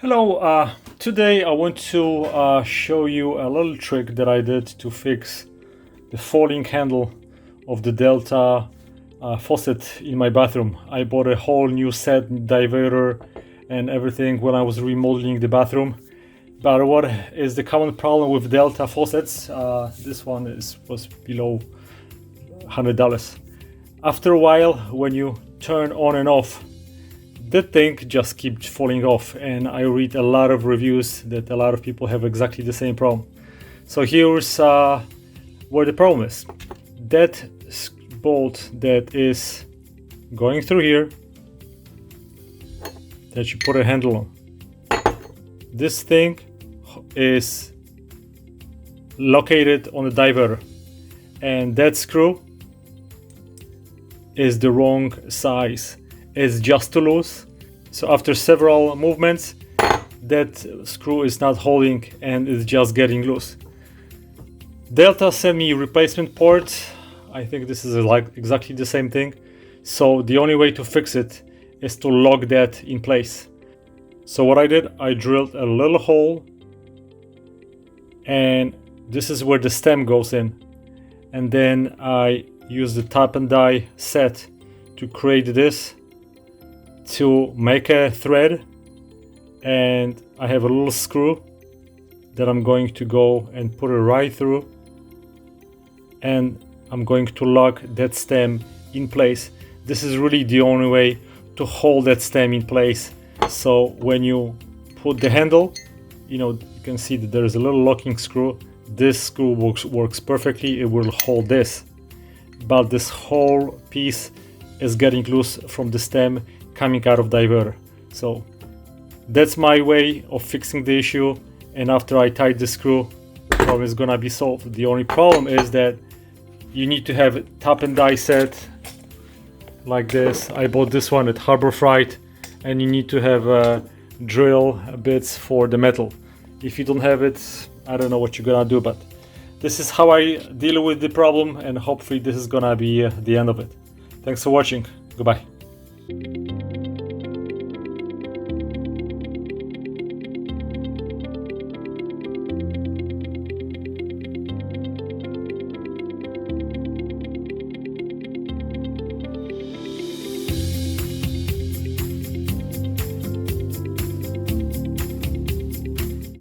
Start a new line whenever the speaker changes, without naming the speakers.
Hello, today I want to show you a little trick that I did to fix the falling handle of the Delta faucet in my bathroom. I bought a whole new set, diverter and everything when I was remodeling the bathroom. But what is the common problem with Delta faucets? This one was below $100. After a while, when you turn on and off, that thing just keeps falling off, and I read a lot of reviews that a lot of people have exactly the same problem. So here's where the problem is. That bolt that is going through here, that you put a handle on, this thing is located on the diverter, and that screw is the wrong size. It's just too loose. So after several movements, that screw is not holding and it's just getting loose. Delta sent me replacement part. I think this is like exactly the same thing. So the only way to fix it is to lock that in place. So what I did, I drilled a little hole, and this is where the stem goes in. And then I used the tap and die set to create this, to make a thread, and I have a little screw that I'm going to go and put it right through, and I'm going to lock that stem in place. This is really the only way to hold that stem in place. So when you put the handle, you can see that there's a little locking screw. This screw works perfectly. It will hold this, but this whole piece is getting loose from the stem coming out of diverter. So that's my way of fixing the issue, and after I tighten the screw, the problem is gonna be solved. The only problem is that you need to have a tap and die set like this. I bought this one at Harbor Freight, and you need to have drill bits for the metal. If you don't have it, I don't know what you're gonna do, but this is how I deal with the problem, and hopefully this is gonna be the end of it. Thanks for watching. Goodbye.